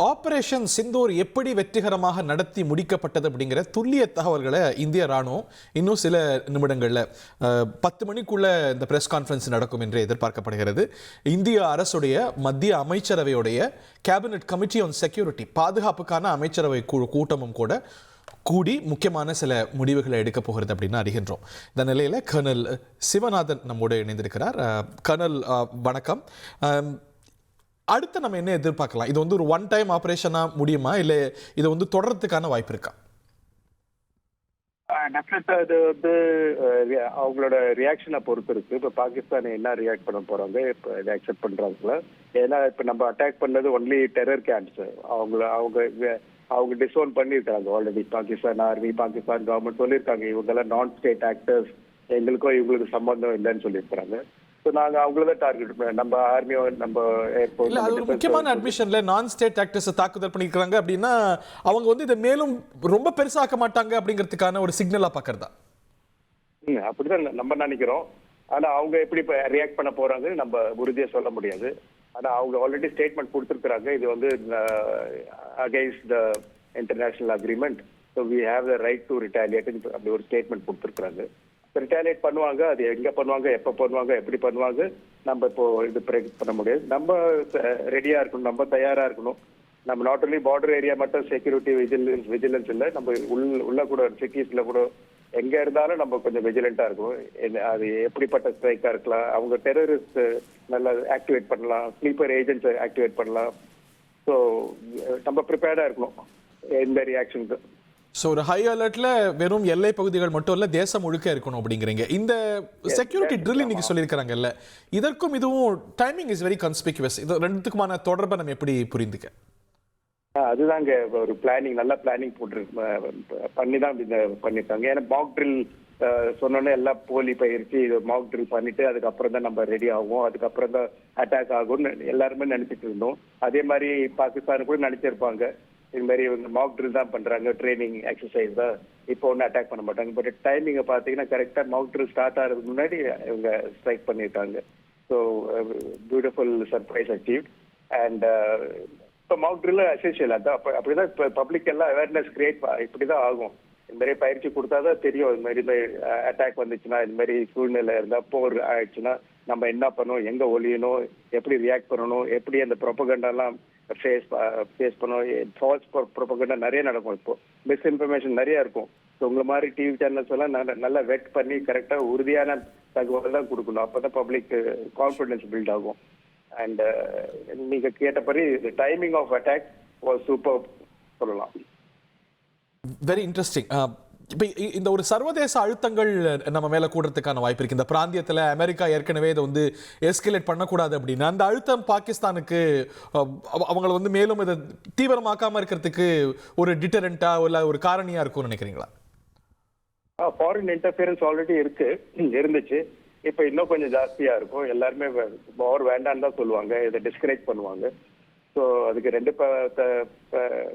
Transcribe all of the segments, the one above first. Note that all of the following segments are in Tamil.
ஆபரேஷன் சிந்தூர் எப்படி வெற்றிகரமாக நடத்தி முடிக்கப்பட்டது அப்படிங்கிற துல்லிய தகவல்களை இந்திய ராணுவம் இன்னும் சில நிமிடங்களில் 10 மணிக்குள்ள இந்த பிரஸ் கான்ஃபரன்ஸ் நடக்கும் என்று எதிர்பார்க்கப்படுகிறது. இந்திய அரசுடைய மத்திய அமைச்சரவையுடைய கேபினட் கமிட்டி ஆன் செக்யூரிட்டி, பாதுகாப்புக்கான அமைச்சரவை கூட்டமும் கூட கூடி முக்கியமான சில முடிவுகளை எடுக்க போகிறது அப்படின்னு அறிகின்றோம். இந்த நிலையில் கர்னல் சிவநாதன் நம்மோடு இணைந்திருக்கிறார். கர்னல் வணக்கம். அடுத்து நம்ம என்ன எதிர்பார்க்கலாம்? இது ஒரு ஒன் டைம் ஆபரேஷனா முடியுமா, இல்லை இது தொடர்றதுக்கான வாய்ப்பு இருக்கா? டெஃபினட்டா இது அவங்களோட ரியாக்ஷனை பொறுத்து இருக்கு. இப்போ பாகிஸ்தான் என்ன ரியாக்ட் பண்ண போறாங்க, இப்போ இதை அக்செப்ட் பண்றாங்களா? ஏன்னா இப்போ நம்ம அட்டாக் பண்ணது ஒன்லி டெரர் கேம்ப்ஸ். அவங்க டிசோன் பண்ணியிருக்காங்க already. Pakistan army, Pakistan government சொல்லியிருக்காங்க இவங்கெல்லாம் நான் ஸ்டேட் ஆக்டர்ஸ், எங்களுக்கும் இவங்களுக்கு சம்பந்தம் இல்லைன்னு சொல்லியிருக்கிறாங்க. நாங்க அவங்களதான் டார்கெட், நம்ம ஆர்மியோ நம்ம இல்ல, அது ஒரு முக்கியமான அட்மிஷன்ல நான் ஸ்டேட் ஆக்டர்ஸ் தாக்குதல் பண்ணிருக்காங்க அப்படின்னா அவங்க இதை மேலும் ரொம்ப பெருசாக்க மாட்டாங்க அப்படிங்கிறதுக்கான ஒரு சிக்னலா பாக்குறதா? அப்படிதான் நம்ம நினைக்கிறோம். ஆனா அவங்க எப்படி ரியாக்ட் பண்ண போறாங்க நம்ம உறுதியா சொல்ல முடியாது. ஆனா அவங்க ஆல்ரெடி ஸ்டேட்மெண்ட் கொடுத்துருக்காங்க, இது against the international agreement, so we have the right to retaliate அப்படி ஒரு ஸ்டேட்மெண்ட் கொடுத்துருக்காங்க. ரிட்டாலியேட் பண்ணுவாங்க, அது எங்க பண்ணுவாங்க, எப்ப பண்ணுவாங்க, எப்படி பண்ணுவாங்க நம்ம இப்போ இது ப்ரெடிக்ட் பண்ண முடியாது. நம்ம ரெடியா இருக்கணும், நம்ம தயாரா இருக்கணும். நம்ம நாட் ஒன்லி பார்டர் ஏரியா மட்டும் செக்யூரிட்டி விஜிலன்ஸ் இல்லை, நம்ம உள்ள கூட சிட்டிஸ்ல கூட எங்க இருந்தாலும் நம்ம கொஞ்சம் விஜிலண்டா இருக்கணும். அது எப்படிப்பட்ட ஸ்ட்ரைக்கா இருக்கலாம், அவங்க டெரரிஸ்ட் நல்லா ஆக்டிவேட் பண்ணலாம், ஸ்லீப்பர் ஏஜென்ட்ஸ் ஆக்டிவேட் பண்ணலாம். ஸோ நம்ம ப்ரிப்பேர்டா இருக்கணும் எந்த ரியாக்ஷனுக்கு. ஸோ ஒரு ஹை அலர்ட்ல வெறும் எல்லை பகுதிகள் மட்டும் இல்ல, தேசம் முழுக்க இருக்கணும் அப்படிங்கிறீங்க. இந்த செக்யூரிட்டி ட்ரில் இன்னைக்கு சொல்லியிருக்கிறாங்கல்ல, இதற்கும் இதுவும் டைமிங் இஸ் வெரி கன்ஸ்பிக்யூவஸ். இது ரெண்டுத்துக்குமான தொடர்பை நம்ம எப்படி புரிந்துக்க? அதுதாங்க ஒரு பிளானிங், நல்ல பிளானிங் பண்ணி தான் பண்ணிருக்காங்க. ஏன்னா மாக் ட்ரில் சொன்னோன்னே எல்லாம் போலி பயிற்சி, மாக் ட்ரில் பண்ணிட்டு அதுக்கப்புறம் தான் நம்ம ரெடி ஆகும், அதுக்கப்புறம் தான் அட்டாக் ஆகும்னு எல்லாருமே நினைச்சிட்டு இருந்தோம். அதே மாதிரி பாகிஸ்தான் கூட நினைச்சிருப்பாங்க இது மாதிரி இவங்க மாக் ட்ரில் தான் பண்றாங்க, ட்ரைனிங் எக்ஸசைஸ் தான், இப்போ ஒன்றும் அட்டாக் பண்ண மாட்டாங்க. பட் டைமிங்கை பார்த்தீங்கன்னா கரெக்டாக மாக் ட்ரில் ஸ்டார்ட் ஆகிறதுக்கு முன்னாடி இவங்க ஸ்ட்ரைக் பண்ணியிருக்காங்க. So beautiful surprise achieved. And இப்போ மாக் ட்ரில் எசென்ஷியல், அதான் அப்படிதான் இப்போ பப்ளிக் எல்லாம் அவேர்னஸ் கிரியேட் இப்படிதான் ஆகும். இந்த மாதிரி பயிற்சி கொடுத்தாதான் தெரியும், இது மாதிரி அட்டாக் வந்துச்சுன்னா, இது மாதிரி சூழ்நிலை இருந்தால் போர் ஆயிடுச்சுன்னா நம்ம என்ன பண்ணணும், எங்க ஒழியணும், எப்படி ரியாக்ட் பண்ணணும், எப்படி அந்த ப்ரொபகண்டாலாம் ஃபேஸ் பண்ணணும். ஃபால்ஸ் ப்ரொபகண்டா நிறைய நடக்கும், இப்போ மிஸ்இன்ஃபர்மேஷன் நிறைய இருக்கும். ஸோ உங்களை மாதிரி டிவி சேனல்ஸ் எல்லாம் நல்லா வெட் பண்ணி கரெக்டாக உறுதியான தகவல் தான் கொடுக்கணும். அப்போதான் பப்ளிக் கான்ஃபிடன்ஸ் பில்ட் ஆகும். அண்ட் நீங்க கேட்டபடி timing of attack was super சொல்லலாம். Very interesting. இப்போ இந்த ஒரு சர்வதேச அழுத்தங்கள் நம்ம மேலே கூடுறதுக்கான வாய்ப்பு இருக்குது. இந்த பிராந்தியத்தில் அமெரிக்கா ஏற்கனவே இதை எஸ்கலேட் பண்ணக்கூடாது அப்படின்னு அந்த அழுத்தம் பாகிஸ்தானுக்கு அவங்களை மேலும் இதை தீவிரமாக்காமல் இருக்கிறதுக்கு ஒரு டிட்டரண்டா இல்லை ஒரு காரணியாக இருக்கும்னு நினைக்கிறீங்களா? ஃபாரின் இன்டர்ஃபியரன்ஸ் ஆல்ரெடி இருந்துச்சு, இப்போ இன்னும் கொஞ்சம் ஜாஸ்தியாக இருக்கும். எல்லாருமே வார் வேண்டான்னு தான் சொல்லுவாங்க, இதை டிஸ்கரேஜ் பண்ணுவாங்க. ஸோ அதுக்கு ரெண்டு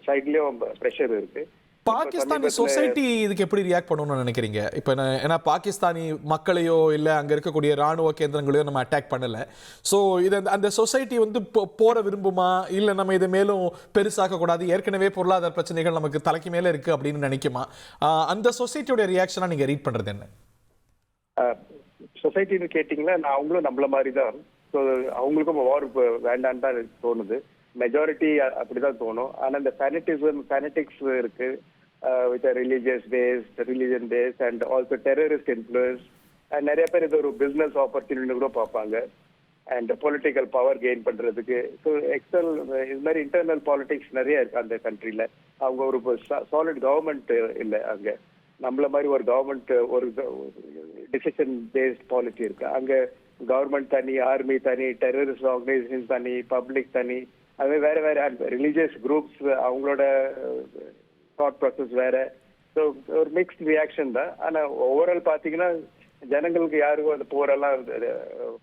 சைட்லேயும் ப்ரெஷர் இருக்குது. பாகிஸ்தானி சொசைட்டி இதுக்கு எப்படி ரியாக்ட் பண்ணணும்னு நினைக்கிறீங்க? இப்போ ஏன்னா பாகிஸ்தானி மக்களையோ இல்லை அங்கே இருக்கக்கூடிய ராணுவ கேந்திரங்களையோ நம்ம அட்டாக் பண்ணலை. ஸோ இதை அந்த சொசைட்டி போற விரும்புமா, இல்லை நம்ம இதை மேலும் பெருசாக்க கூடாது, ஏற்கனவே பொருளாதார பிரச்சனைகள் நமக்கு தலைக்கு மேலே இருக்கு அப்படின்னு நினைக்குமா? அந்த சொசைட்டியோட ரியாக்ஷனா நீங்க ரீட் பண்றது என்ன? சொசைட்டின்னு கேட்டிங்கன்னா அவங்களும் நம்மள மாதிரி தான். ஸோ அவங்களுக்கும் வார் வேண்டான்னு தான் தோணுது. மெஜாரிட்டி அப்படிதான் தோணும். ஆனால் இந்த ஃபேனட்டிக்ஸ் இருக்கு, with religion based and also terrorist influence. And நிறைய பேர் இது ஒரு பிஸ்னஸ் ஆப்பர்ச்சுனிட்டி கூட பார்ப்பாங்க, அண்ட் பொலிட்டிக்கல் பவர் கெயின் பண்றதுக்கு. ஸோ இது மாதிரி இன்டர்னல் பாலிடிக்ஸ் நிறைய இருக்கு அந்த கண்ட்ரில. அவங்க ஒரு சாலிட் கவர்மெண்ட் இல்லை அங்க. நம்மள மாதிரி ஒரு கவர்மெண்ட், ஒரு டிசிஷன் பேஸ்ட் பாலிசி இருக்கு அங்க. கவர்மெண்ட் தனி, ஆர்மி தனி, டெரரிஸ்ட் ஆர்கனைசேஷன் தனி, பப்ளிக் தனி, அது வேற வேற ரிலீஜியஸ் குரூப்ஸ் அவங்களோட தாட் ப்ராசஸ் வேற. ஸோ ஒரு மிக்ஸ்ட் ரியாக்ஷன் தான். ஆனால் ஓவரால் பார்த்தீங்கன்னா ஜனங்களுக்கு யாருக்கும் அந்த போரெல்லாம்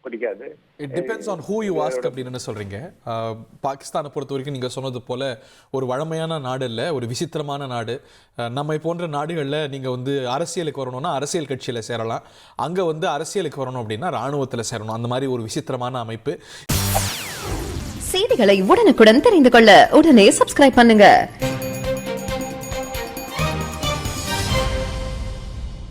பிடிக்காது. It depends on who you ask அப்படின்னு சொல்றீங்க. பாகிஸ்தானை பொறுத்த வரைக்கும் நீங்க சொன்னது போல ஒரு வழமையான நாடு இல்லை, ஒரு விசித்திரமான நாடு. நம்மை போன்ற நாடுகளில் நீங்க அரசியலுக்கு வரணும்னா அரசியல் கட்சியில சேரலாம், அங்க அரசியலுக்கு வரணும் அப்படின்னா ராணுவத்தில் சேரணும். அந்த மாதிரி ஒரு விசித்திரமான அமைப்பு. செய்திகளை உடனுக்குடன் தெரிந்து கொள்ள உடனே சப்ஸ்கிரைப் பண்ணுங்க.